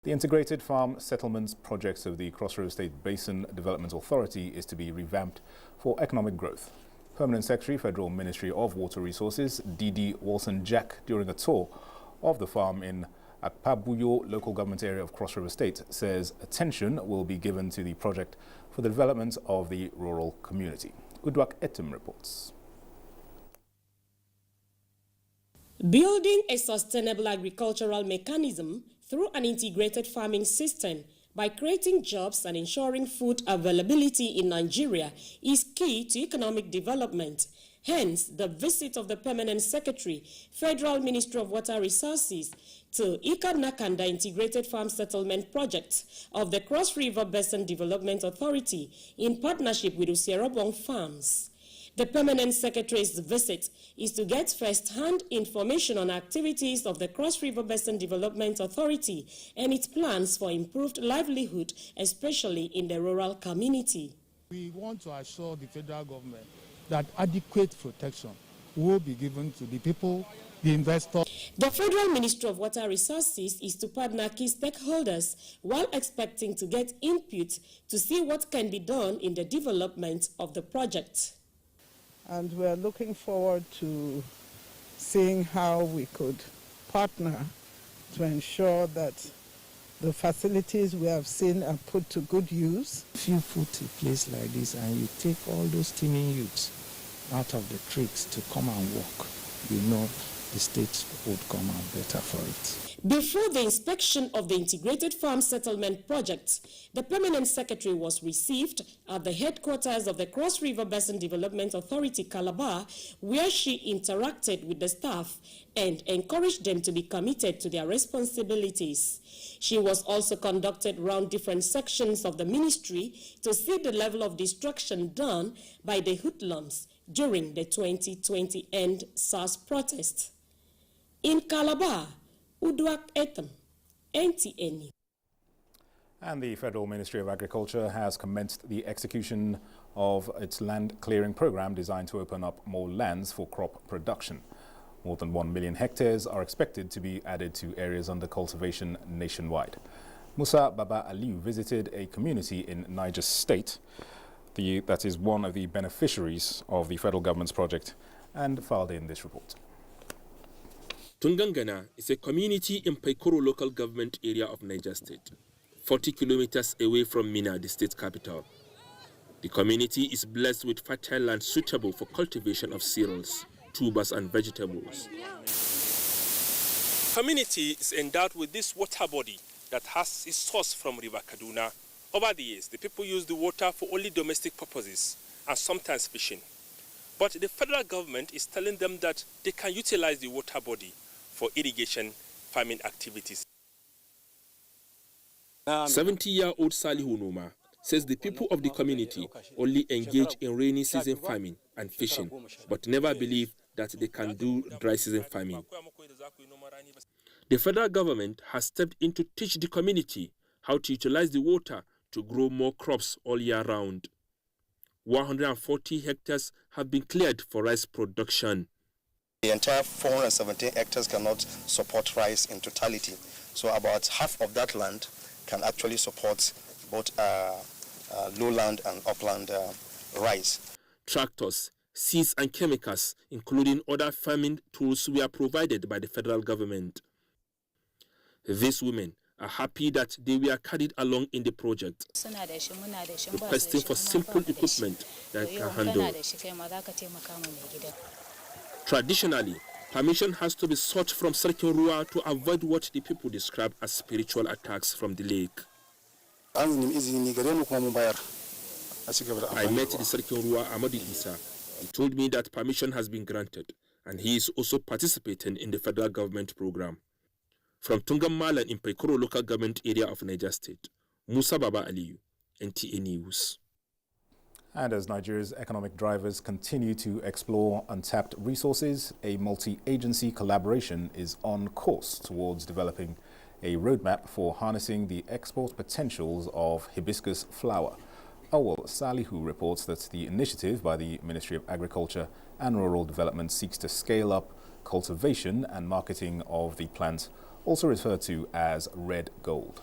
The Integrated Farm Settlements project of the Cross River State Basin Development Authority is to be revamped for economic growth. Permanent Secretary, Federal Ministry of Water Resources, D.D. Wilson-Jack, during a tour of the farm in Abuja local government area of Cross River State, says attention will be given to the project for the development of the rural community. Udwak Etum reports. Building a sustainable agricultural mechanism through an integrated farming system by creating jobs and ensuring food availability in Nigeria is key to economic development. Hence, the visit of the Permanent Secretary, Federal Ministry of Water Resources, to Ikanakanda Integrated Farm Settlement Project of the Cross River Basin Development Authority in partnership with Usierobong Farms. The Permanent Secretary's visit is to get first-hand information on activities of the Cross River Basin Development Authority and its plans for improved livelihood, especially in the rural community. We want to assure the federal government that adequate protection will be given to the people, the investors. The Federal Ministry of Water Resources is to partner key stakeholders while expecting to get input to see what can be done in the development of the project. And we're looking forward to seeing how we could partner to ensure that the facilities we have seen are put to good use. If you put a place like this and you take all those teeming youths out of the tricks to come and work, you know the state would come out better for it. Before the inspection of the Integrated Farm Settlement Project, the Permanent Secretary was received at the headquarters of the Cross River Basin Development Authority, Calabar, where she interacted with the staff and encouraged them to be committed to their responsibilities. She was also conducted around different sections of the ministry to see the level of destruction done by the hoodlums during the 2020 End SARS protest. In Calabar, Udwak Etum, NTA. And the Federal Ministry of Agriculture has commenced the execution of its land clearing program designed to open up more lands for crop production. More than 1 million hectares are expected to be added to areas under cultivation nationwide. Musa Baba Aliu visited a community in Niger State that is one of the beneficiaries of the federal government's project and filed in this report. Tungangana is a community in Paikoro local government area of Niger State, 40 kilometers away from Mina, the state capital. The community is blessed with fertile land suitable for cultivation of cereals, tubers and vegetables. The community is endowed with this water body that has its source from River Kaduna. Over the years, the people use the water for only domestic purposes and sometimes fishing. But the federal government is telling them that they can utilize the water body for irrigation farming activities. 70-year-old Salihu Numa says the people of the community only engage in rainy season farming and fishing, but never believe that they can do dry season farming. The federal government has stepped in to teach the community how to utilize the water to grow more crops all year round. 140 hectares have been cleared for rice production. The entire 417 hectares cannot support rice in totality. So about half of that land can actually support both lowland and upland rice. Tractors, seeds and chemicals, including other farming tools, were provided by the federal government. These women are happy that they were carried along in the project, requesting for simple equipment that can handle. Traditionally, permission has to be sought from Sarkin Ruwa to avoid what the people describe as spiritual attacks from the lake. I met the Sarkin Ruwa Amadi Isa. He told me that permission has been granted and he is also participating in the federal government program. From Tungamala in Paikoro local government area of Niger State, Musa Baba Aliu, NTA News. And as Nigeria's economic drivers continue to explore untapped resources, a multi-agency collaboration is on course towards developing a roadmap for harnessing the export potentials of hibiscus flower. Awal Salihu reports that the initiative by the Ministry of Agriculture and Rural Development seeks to scale up cultivation and marketing of the plant, also referred to as red gold.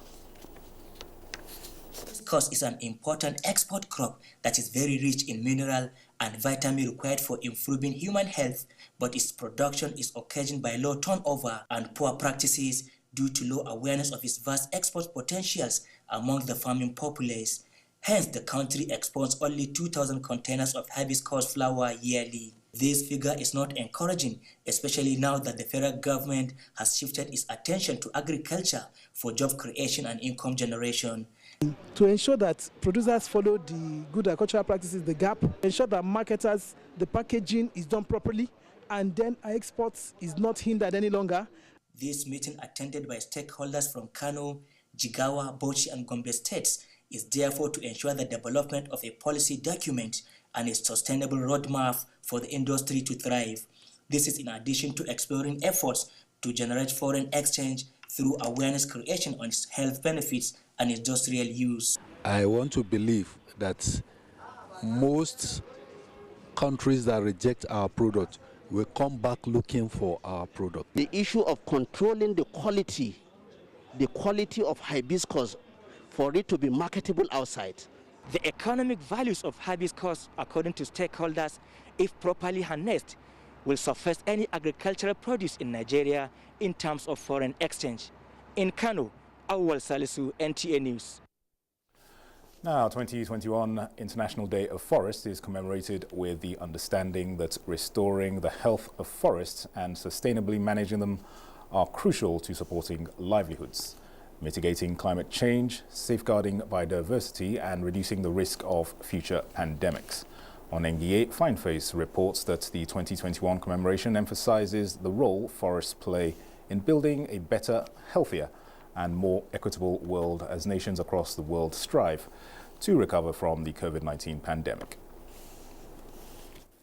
hibiscus is an important export crop that is very rich in mineral and vitamin required for improving human health, but its production is occasioned by low turnover and poor practices due to low awareness of its vast export potentials among the farming populace. Hence, the country exports only 2,000 containers of hibiscus flower yearly. This figure is not encouraging, especially now that the federal government has shifted its attention to agriculture for job creation and income generation. To ensure that producers follow the good agricultural practices, the GAP, ensure that marketers, the packaging is done properly, and then our exports is not hindered any longer. This meeting, attended by stakeholders from Kano, Jigawa, Bauchi, and Gombe states, is therefore to ensure the development of a policy document and a sustainable roadmap for the industry to thrive. This is in addition to exploring efforts to generate foreign exchange through awareness creation on its health benefits and industrial use. I want to believe that most countries that reject our product will come back looking for our product. The issue of controlling the quality of hibiscus for it to be marketable outside. The economic values of hibiscus, according to stakeholders, if properly harnessed, will surface any agricultural produce in Nigeria in terms of foreign exchange. In Kano, Awal Salisu, NTA News. Now, 2021 International Day of Forests is commemorated with the understanding that restoring the health of forests and sustainably managing them are crucial to supporting livelihoods, mitigating climate change, safeguarding biodiversity, and reducing the risk of future pandemics. On NTA, Fineface reports that the 2021 commemoration emphasizes the role forests play in building a better, healthier, and more equitable world as nations across the world strive to recover from the COVID-19 pandemic.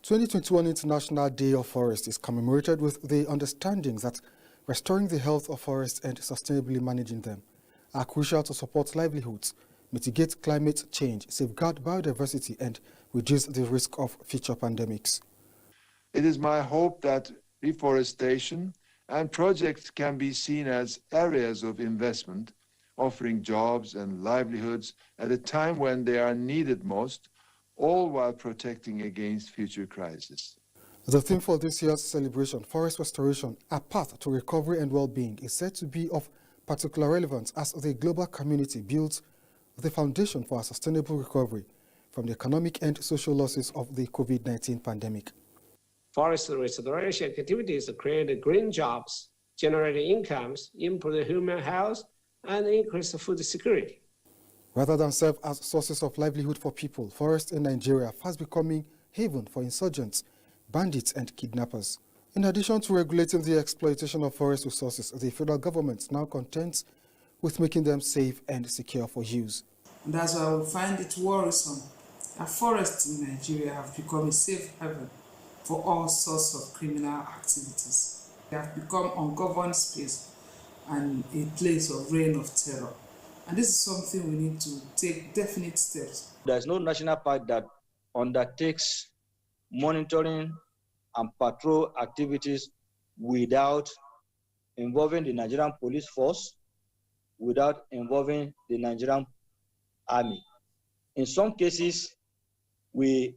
2021 International Day of Forests is commemorated with the understanding that restoring the health of forests and sustainably managing them are crucial to support livelihoods, mitigate climate change, safeguard biodiversity, and reduce the risk of future pandemics. It is my hope that reforestation and projects can be seen as areas of investment, offering jobs and livelihoods at a time when they are needed most, all while protecting against future crises. The theme for this year's celebration, Forest Restoration, A Path to Recovery and Well-being, is said to be of particular relevance as the global community builds the foundation for a sustainable recovery from the economic and social losses of the COVID-19 pandemic. Forest restoration activities create green jobs, generate incomes, improve human health, and increase food security. Rather than serve as sources of livelihood for people, forests in Nigeria are fast becoming haven for insurgents, bandits, and kidnappers. In addition to regulating the exploitation of forest resources, the federal government now contends with making them safe and secure for use. And that's why we find it worrisome that forests in Nigeria have become a safe haven for all sorts of criminal activities. They have become ungoverned space and a place of reign of terror. And this is something we need to take definite steps. There is no national park that undertakes monitoring and patrol activities without involving the Nigerian police force, without involving the Nigerian army. In some cases, we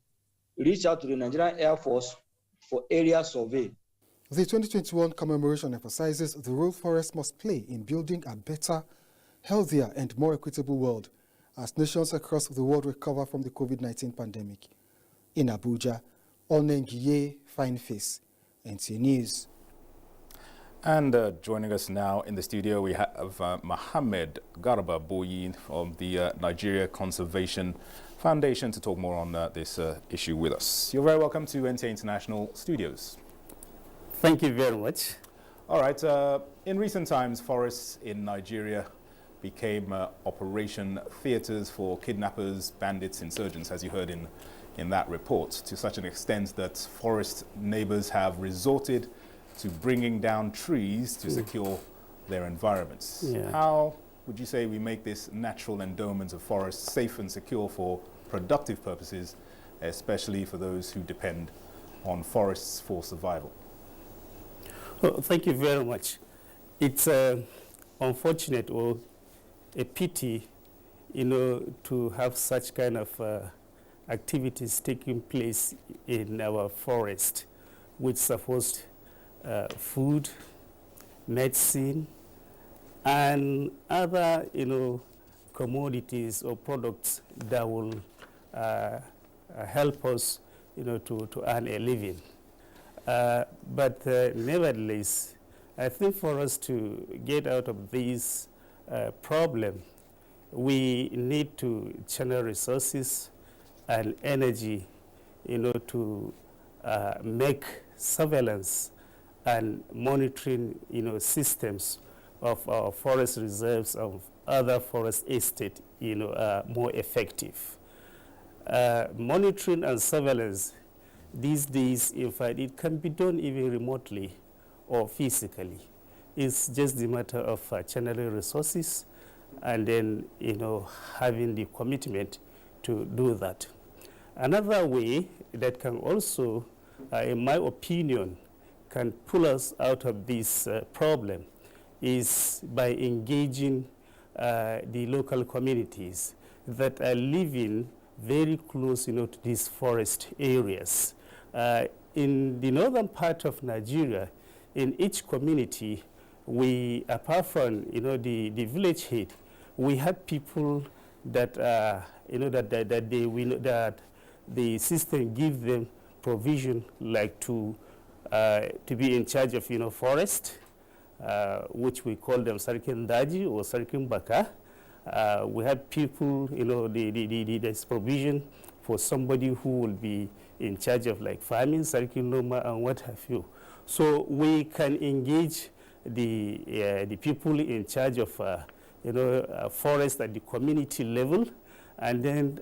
reach out to the Nigerian Air Force for area survey. The 2021 commemoration emphasizes the role forests must play in building a better, healthier, and more equitable world as nations across the world recover from the COVID-19 pandemic. In Abuja, Onengiye Fineface, NTA News. And joining us now in the studio, we have Mohammed Garba Boyi from the Nigeria Conservation Foundation to talk more on this issue with us. You're very welcome to NTA International Studios. Thank you very much. All right. In recent times, forests in Nigeria became operation theaters for kidnappers, bandits, insurgents, as you heard in that report, to such an extent that forest neighbors have resorted to bringing down trees to secure their environments. Yeah. How would you say we make this natural endowment of forests safe and secure for productive purposes, especially for those who depend on forests for survival? Well, thank you very much. It's unfortunate or a pity to have such kind of activities taking place in our forest, which suppose food, medicine, and other, commodities or products that will help us, to earn a living. But nevertheless, I think for us to get out of this problem, we need to channel resources and energy, to make surveillance and monitoring, systems of our forest reserves, of other forest estate, more effective. Monitoring and surveillance these days, in fact, it can be done even remotely or physically. It's just the matter of channeling resources and then, having the commitment to do that. Another way that can also, in my opinion, can pull us out of this problem is by engaging the local communities that are living very close, to these forest areas. In the northern part of Nigeria, in each community, we, apart from, the village head, we have people that, that the system gives them provision, like to be in charge of, forest, which we call them Sarkin Daji or Sarkin Baka. We have people, there's provision for somebody who will be in charge of like farming, Sarkin Noma, and what have you. So we can engage the people in charge of, forest at the community level, and then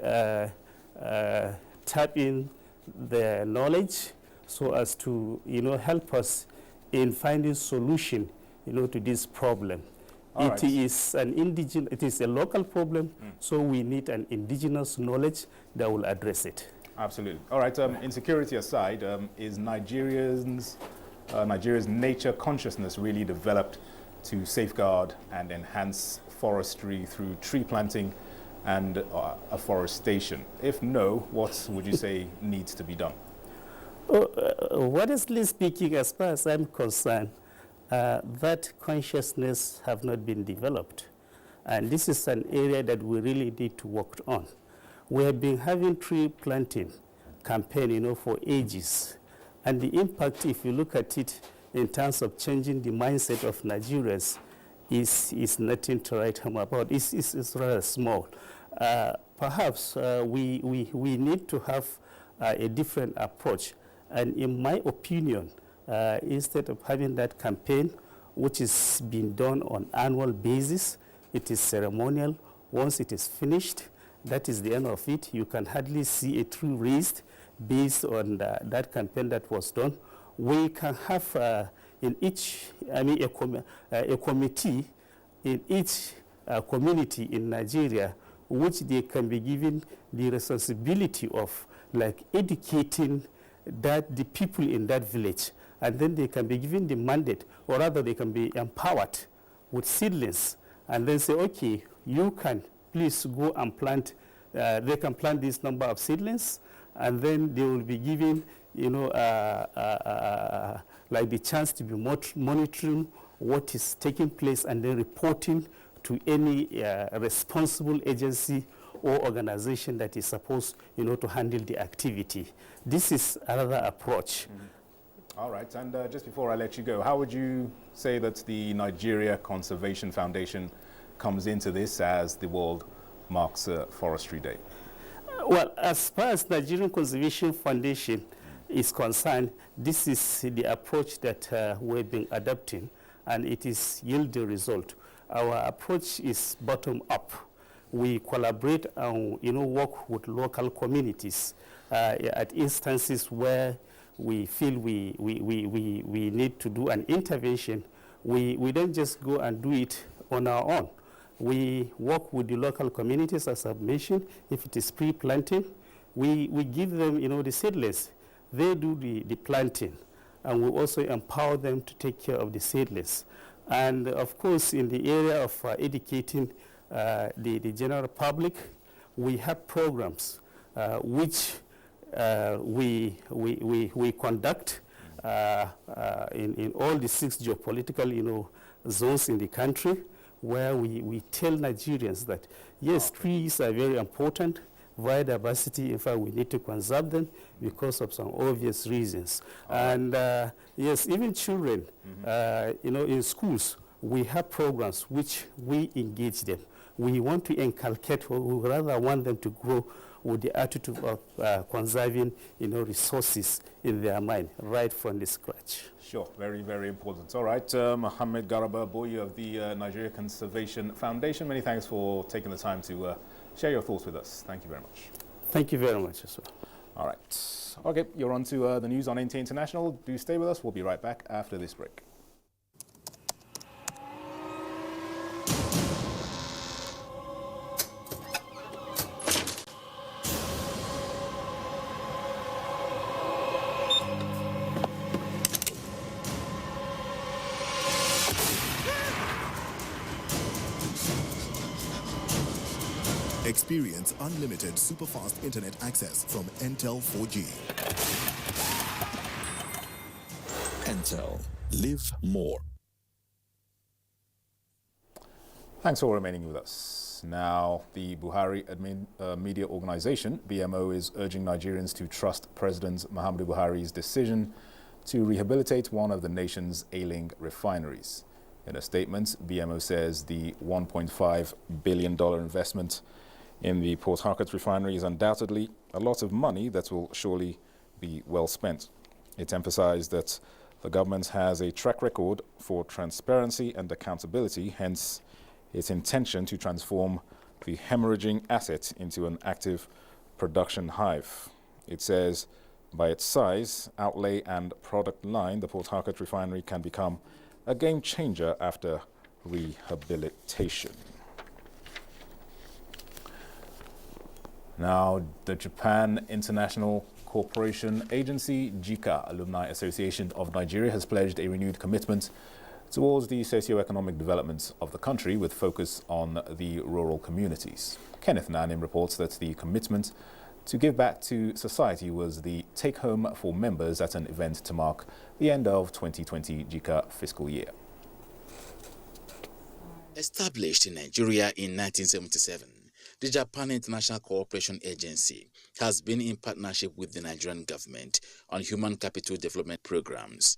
tap in their knowledge so as to, help us in finding solution, to this problem. It is a local problem, so we need an indigenous knowledge that will address it. Absolutely. All right, insecurity aside, is Nigeria's nature consciousness really developed to safeguard and enhance forestry through tree planting and afforestation? If no, what would you say needs to be done? Honestly speaking, as far as I'm concerned, that consciousness have not been developed. And this is an area that we really need to work on. We have been having tree planting campaign, for ages. And the impact, if you look at it in terms of changing the mindset of Nigerians, is nothing to write home about. It's rather small. Perhaps we need to have a different approach. And in my opinion, instead of having that campaign, which is being done on annual basis, it is ceremonial. Once it is finished, that is the end of it. You can hardly see a tree raised based on that campaign that was done. We can have in each, a committee in each community in Nigeria, which they can be given the responsibility of like educating the people in that village. And then they can be given the mandate, or rather they can be empowered with seedlings, and then say, okay, you can please go and plant, they can plant this number of seedlings, and then they will be given, like the chance to be monitoring what is taking place and then reporting to any responsible agency or organization that is supposed, to handle the activity. This is another approach. Mm-hmm. All right, and just before I let you go, how would you say that the Nigeria Conservation Foundation comes into this as the world marks Forestry Day? Well, as far as Nigerian Conservation Foundation is concerned, this is the approach that we've been adopting, and it is yielding result. Our approach is bottom up. We collaborate and work with local communities at instances where we feel we need to do an intervention. We don't just go and do it on our own. We work with the local communities, as I've mentioned. If it is pre-planting, we give them, the seedlings. They do the planting, and we also empower them to take care of the seedlings. And of course, in the area of educating the general public. We have programs which we conduct in all the 6 geopolitical, zones in the country, where we tell Nigerians that, yes, trees are very important, biodiversity, in fact, we need to conserve them because of some obvious reasons. And yes, even children, in schools, we have programs which we engage them. We want to inculcate, or we rather want them to grow with the attitude of conserving, resources in their mind right from the scratch. Sure, very, very important. All right, Mohammed Garaba Boye of the Nigeria Conservation Foundation, many thanks for taking the time to share your thoughts with us. Thank you very much. Thank you very much as well. All right. Okay, you're on to the news on NTA International. Do stay with us. We'll be right back after this break. Experience unlimited super-fast internet access from Entel 4G. Entel. Live more. Thanks for remaining with us. Now, the Buhari Media Organization, BMO, is urging Nigerians to trust President Muhammadu Buhari's decision to rehabilitate one of the nation's ailing refineries. In a statement, BMO says the $1.5 billion investment in the Port Harcourt refinery is undoubtedly a lot of money that will surely be well spent. It emphasized that the government has a track record for transparency and accountability, hence its intention to transform the hemorrhaging asset into an active production hive. It says by its size, outlay and product line, the Port Harcourt refinery can become a game changer after rehabilitation. Now, the Japan International Cooperation Agency, JICA, Alumni Association of Nigeria, has pledged a renewed commitment towards the socio-economic development of the country with focus on the rural communities. Kenneth Nanim reports that the commitment to give back to society was the take-home for members at an event to mark the end of 2020 JICA fiscal year. Established in Nigeria in 1977, the Japan International Cooperation Agency has been in partnership with the Nigerian government on human capital development programs.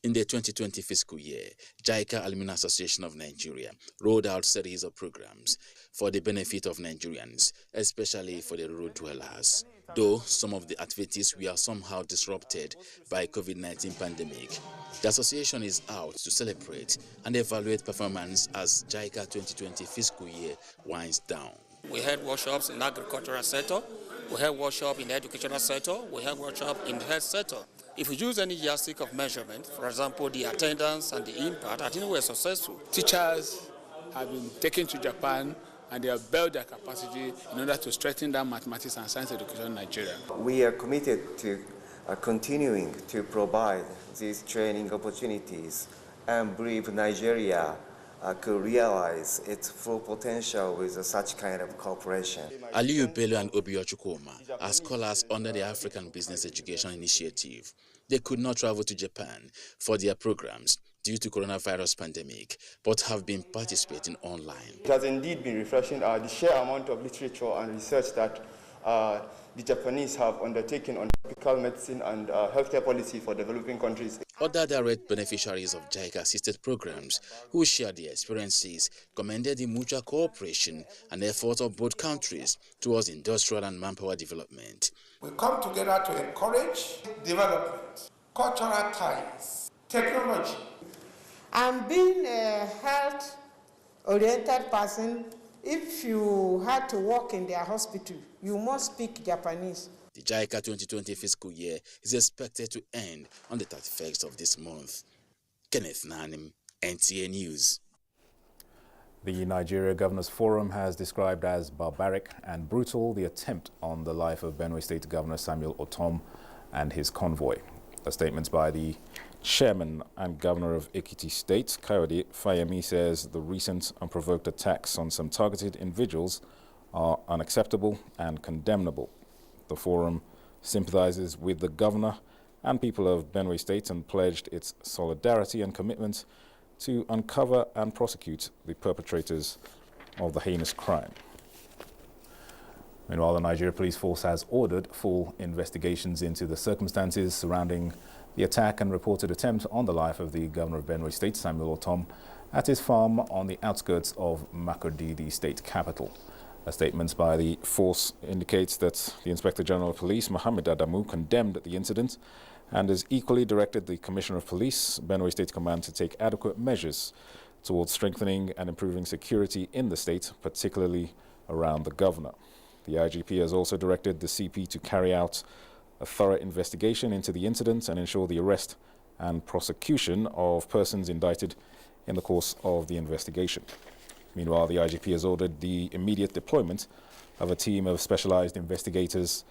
In the 2020 fiscal year, JICA Alumni Association of Nigeria rolled out series of programs for the benefit of Nigerians, especially for the rural dwellers. Though some of the activities were somehow disrupted by COVID-19 pandemic, the association is out to celebrate and evaluate performance as JICA 2020 fiscal year winds down. We had workshops in the agricultural sector, we had workshops in the educational sector, we had workshops in the health sector. If we use any yardstick of measurement, for example, the attendance and the impact, I think we're successful. Teachers have been taken to Japan and they have built their capacity in order to strengthen that mathematics and science education in Nigeria. We are committed to continuing to provide these training opportunities and believe Nigeria could realize its full potential with such kind of cooperation. Aliyu Bello and Obiyo Chukwuma are scholars under the African Business Education Initiative. They could not travel to Japan for their programs due to coronavirus pandemic, but have been participating online. It has indeed been refreshing the sheer amount of literature and research that the Japanese have undertaken on tropical medicine and healthcare policy for developing countries. Other direct beneficiaries of JICA-assisted programs who shared their experiences commended the mutual cooperation and efforts of both countries towards industrial and manpower development. We come together to encourage development, cultural ties, technology. And being a health-oriented person, if you had to work in their hospital, you must speak Japanese. The JICA 2020 fiscal year is expected to end on the 31st of this month. Kenneth Nanim, NTA News. The Nigeria Governors Forum has described as barbaric and brutal the attempt on the life of Benue State Governor Samuel Otom and his convoy. A statement by the Chairman and Governor of Ekiti State, Kayode Fayemi, says the recent unprovoked attacks on some targeted individuals are unacceptable and condemnable. The forum sympathizes with the governor and people of Benue State and pledged its solidarity and commitment to uncover and prosecute the perpetrators of the heinous crime. Meanwhile, the Nigeria Police Force has ordered full investigations into the circumstances surrounding the attack and reported attempt on the life of the governor of Benue State, Samuel Otom, at his farm on the outskirts of Makurdi, the state capital. A statement by the force indicates that the Inspector General of Police, Mohammed Adamu, condemned the incident and has equally directed the Commissioner of Police, Benue State Command, to take adequate measures towards strengthening and improving security in the state, particularly around the governor. The IGP has also directed the CP to carry out a thorough investigation into the incident and ensure the arrest and prosecution of persons indicted in the course of the investigation. Meanwhile, the IGP has ordered the immediate deployment of a team of specialized investigators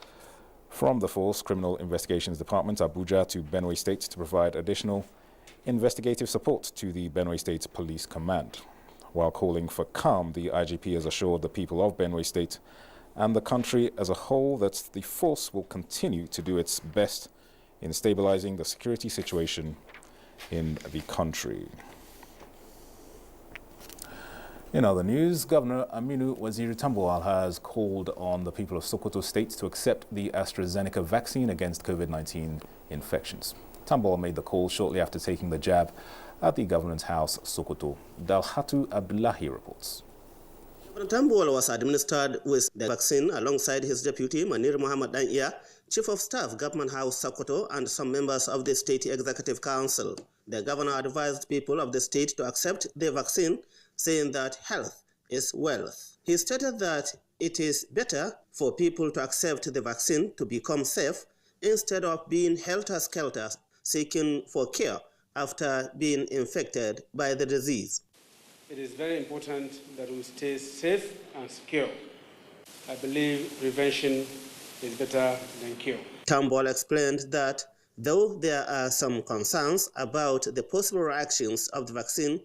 from the Force Criminal Investigations Department, Abuja, to Benue State to provide additional investigative support to the Benue State Police Command. While calling for calm, the IGP has assured the people of Benue State and the country as a whole that the force will continue to do its best in stabilizing the security situation in the country. In other news, Governor Aminu Waziri Tambuwal has called on the people of Sokoto State to accept the AstraZeneca vaccine against COVID-19 infections. Tambuwal made the call shortly after taking the jab at the Governance House, Sokoto. Dalhatu Abdullahi reports. Tambuwal was administered with the vaccine alongside his deputy, Manir Muhammad Danya, Chief of Staff, Government House, Sokoto, and some members of the State Executive Council. The governor advised people of the state to accept the vaccine, saying that health is wealth. He stated that it is better for people to accept the vaccine to become safe instead of being helter-skelter seeking for care after being infected by the disease. It is very important that we stay safe and secure. I believe prevention is better than cure. Tambuwal explained that though there are some concerns about the possible reactions of the vaccine,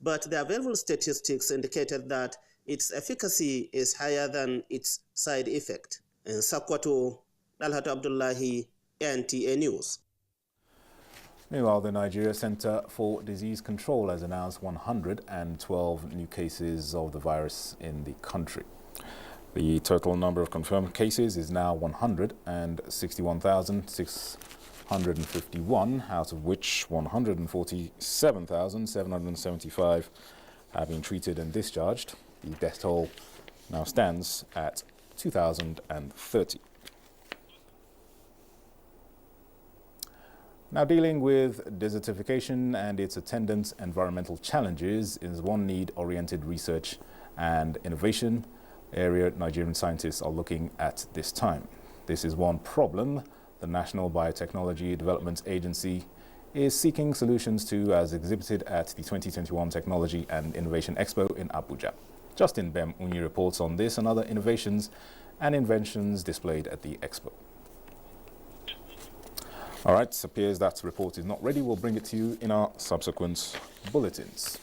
but the available statistics indicated that its efficacy is higher than its side effect. In Sokoto, Dalhatu Abdullahi, NTA News. Meanwhile, the Nigeria Center for Disease Control has announced 112 new cases of the virus in the country. The total number of confirmed cases is now 161,651, out of which 147,775 have been treated and discharged. The death toll now stands at 2,030. Now, dealing with desertification and its attendant environmental challenges is one need-oriented research and innovation area Nigerian scientists are looking at this time. This is one problem the National Biotechnology Development Agency is seeking solutions to, as exhibited at the 2021 Technology and Innovation Expo in Abuja. Justin Bem Unyi reports on this and other innovations and inventions displayed at the expo. All right, it appears that report is not ready. We'll bring it to you in our subsequent bulletins.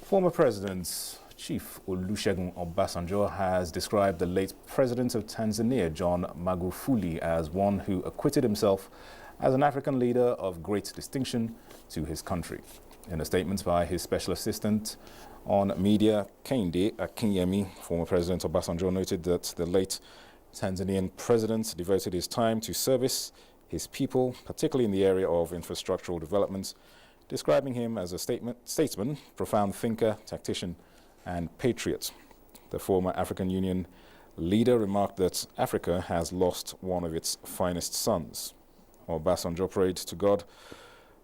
Former President Chief Olusegun Obasanjo has described the late President of Tanzania, John Magufuli, as one who acquitted himself as an African leader of great distinction to his country. In a statement by his special assistant on media, Kehinde Akinyemi, former President Obasanjo noted that the late Tanzanian president devoted his time to service his people, particularly in the area of infrastructural development, describing him as a statesman, profound thinker, tactician, and patriot. The former African Union leader remarked that Africa has lost one of its finest sons. Obasanjo prayed to God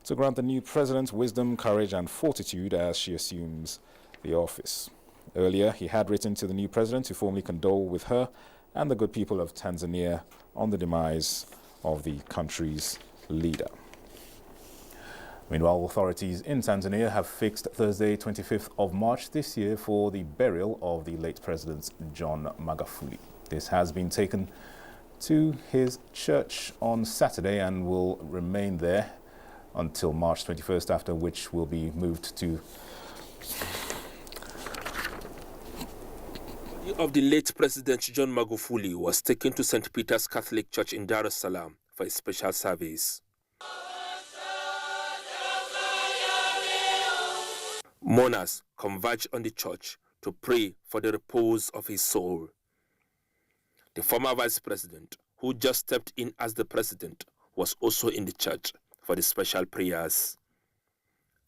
to grant the new president wisdom, courage, and fortitude as she assumes the office. Earlier, he had written to the new president to formally condole with her and the good people of Tanzania on the demise of the country's leader. Meanwhile, authorities in Tanzania have fixed Thursday, 25th of March this year for the burial of the late President John Magufuli. This has been taken to his church on Saturday and will remain there until March 21st, after which will be moved to... Of the late President John Magufuli was taken to St. Peter's Catholic Church in Dar es Salaam for a special service. Mourners converged on the church to pray for the repose of his soul. The former vice president, who just stepped in as the president, was also in the church for the special prayers.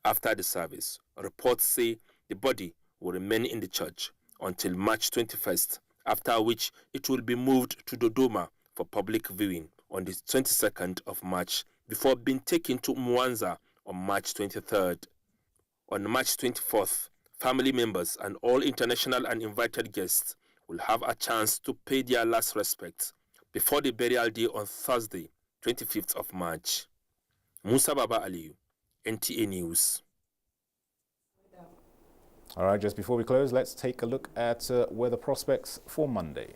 After the service, reports say the body will remain in the church until March 21st, after which it will be moved to Dodoma for public viewing on the 22nd of March, before being taken to Mwanza on March 23rd. On March 24th, family members and all international and invited guests will have a chance to pay their last respects before the burial day on Thursday, 25th of March. Musa Baba Aliyu, NTA News. All right, just before we close, let's take a look at weather prospects for Monday.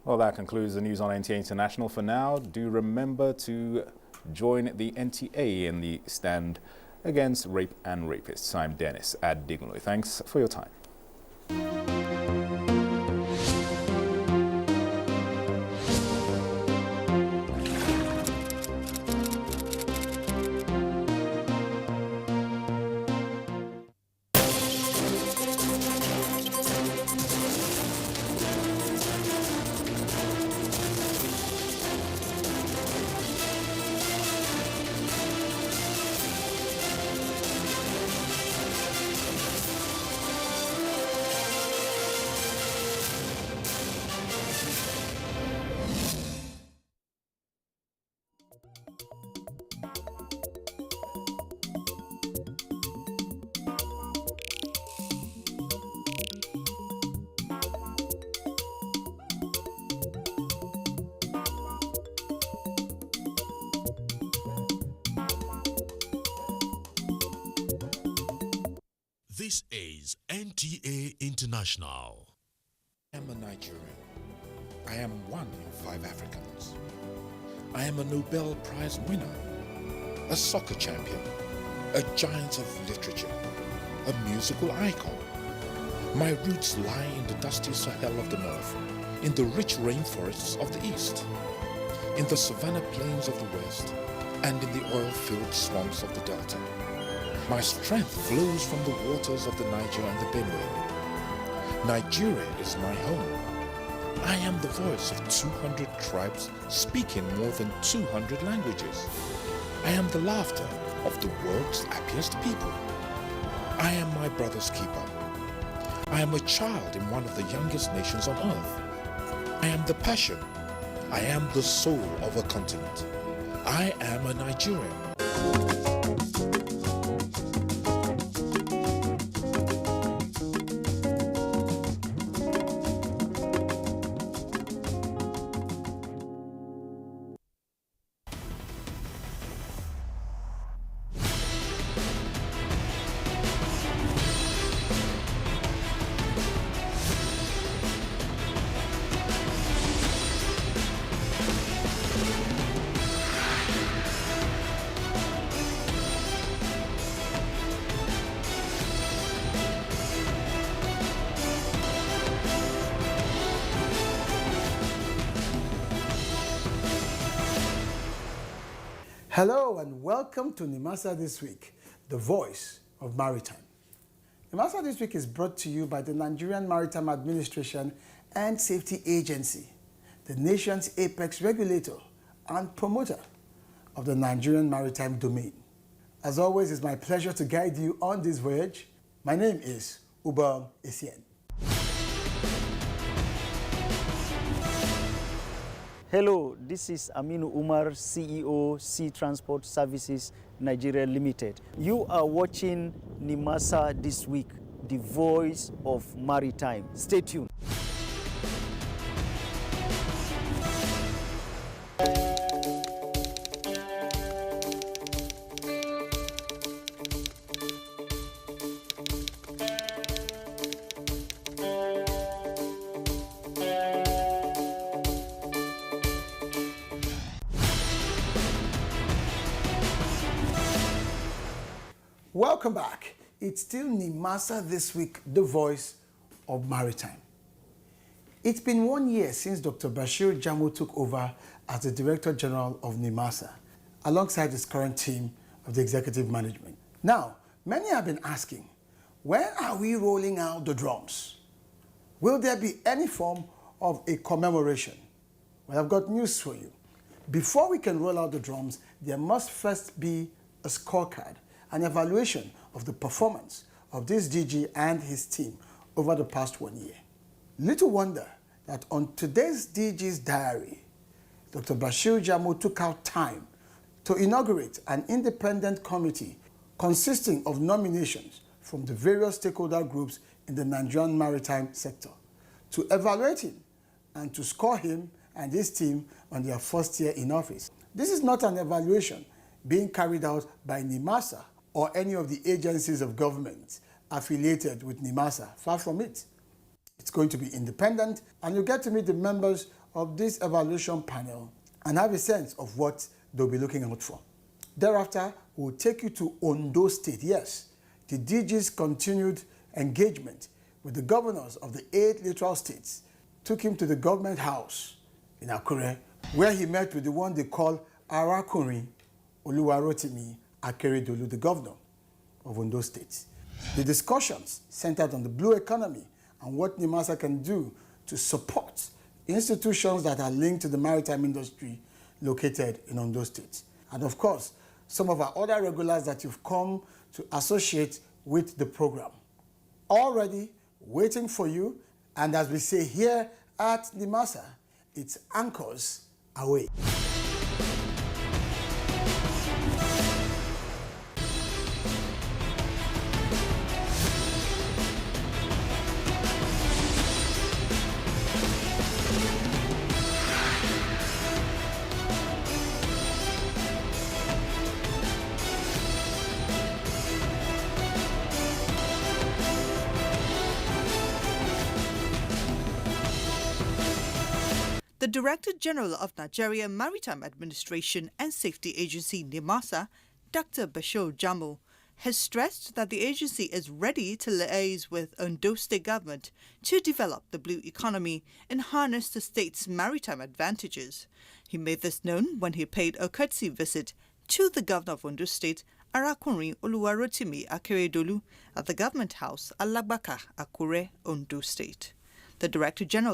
Well, that concludes the news on NTA International for now. Do remember to join the NTA in the stand against rape and rapists. I'm Dennis Adignoy. Thanks for your time. This is NTA International. I am a Nigerian. I am one in 5 Africans. I am a Nobel Prize winner, a soccer champion, a giant of literature, a musical icon. My roots lie in the dusty Sahel of the north, in the rich rainforests of the east, in the savanna plains of the west, and in the oil-filled swamps of the delta. My strength flows from the waters of the Niger and the Benue. Nigeria is my home. I am the voice of 200 tribes speaking more than 200 languages. I am the laughter of the world's happiest people. I am my brother's keeper. I am a child in one of the youngest nations on earth. I am the passion. I am the soul of a continent. I am a Nigerian. Hello and welcome to Nimasa This Week, the voice of maritime. Nimasa This Week is brought to you by the Nigerian Maritime Administration and Safety Agency, the nation's apex regulator and promoter of the Nigerian maritime domain. As always, it's my pleasure to guide you on this voyage. My name is Ubal Essien. Hello, this is Aminu Umar, CEO, Sea Transport Services Nigeria Limited. You are watching NIMASA This Week, the voice of maritime. Stay tuned. Welcome back. It's still NIMASA This Week, the voice of maritime. It's been 1 year since Dr. Bashir Jamo took over as the Director General of NIMASA, alongside his current team of the executive management. Now, many have been asking, when are we rolling out the drums? Will there be any form of a commemoration? Well, I've got news for you. Before we can roll out the drums, there must first be a scorecard, an evaluation of the performance of this DG and his team over the past 1 year. Little wonder that on today's DG's diary, Dr. Bashir Jamo took out time to inaugurate an independent committee consisting of nominations from the various stakeholder groups in the Nigerian maritime sector to evaluate him and to score him and his team on their first year in office. This is not an evaluation being carried out by NIMASA or any of the agencies of government affiliated with NIMASA. Far from it. It's going to be independent, and you'll get to meet the members of this evaluation panel and have a sense of what they'll be looking out for. Thereafter, we'll take you to Ondo State. Yes, the DG's continued engagement with the governors of the 8 littoral states took him to the government house in Akure, where he met with the one they call Arakunrin Oluwarotimi Akeredolu, the governor of Ondo State. The discussions centered on the blue economy and what NIMASA can do to support institutions that are linked to the maritime industry located in Ondo State. And of course, some of our other regulars that you've come to associate with the program. Already waiting for you, and as we say here at NIMASA, it's anchors away. The Director General of Nigeria Maritime Administration and Safety Agency NIMASA, Dr. Bashir Jamo, has stressed that the agency is ready to liaise with Ondo State government to develop the blue economy and harness the state's maritime advantages. He made this known when he paid a courtesy visit to the governor of Ondo State, Arakunrin Oluwarotimi Akeredolu, at the government house, Alagbaka, Akure, Ondo State. The Director General